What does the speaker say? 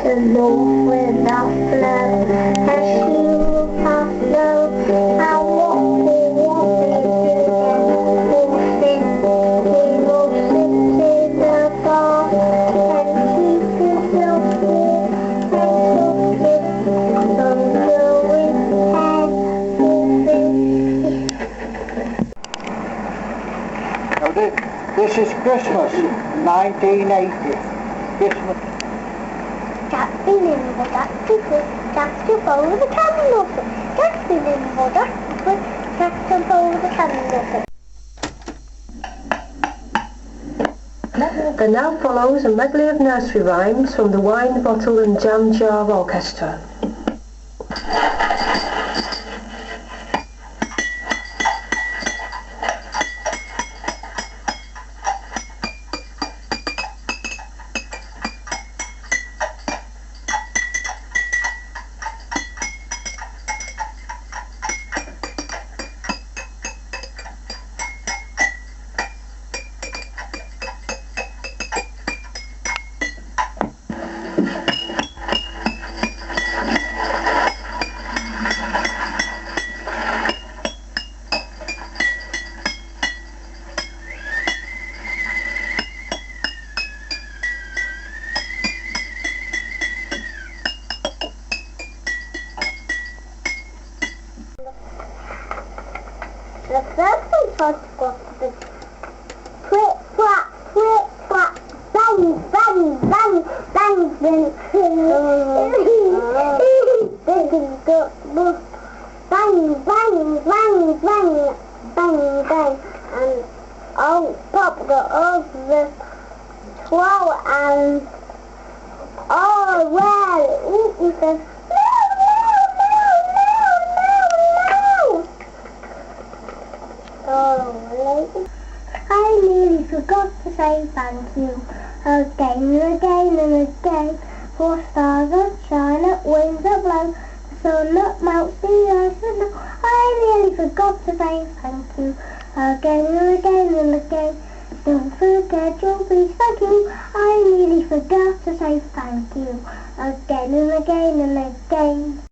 the north without flow, and she will pass low. I walk for what we do, and we'll sit to the bar, and keep yourself warm and chocolate, don't go with head or fish. Now this is Christmas, 1980. Christmas. Jack's been in the Jack's to follow the candle. Jack's been in the Jack's to follow the candle. And now follows a medley of nursery rhymes from the Wine Bottle and Jam Jar Orchestra. The first one was the flip flap, bang, bang, bang, bang, bang, bang, bang, bang, bang, bang, bang, and oh, pop got over the 12 and oh, well, he says, I nearly forgot to say thank you again and again and again, for stars that shine at winds that blow, the sun that melts the earth and snow. I nearly forgot to say thank you again and again and again. Don't forget your please thank you. I nearly forgot to say thank you again and again and again.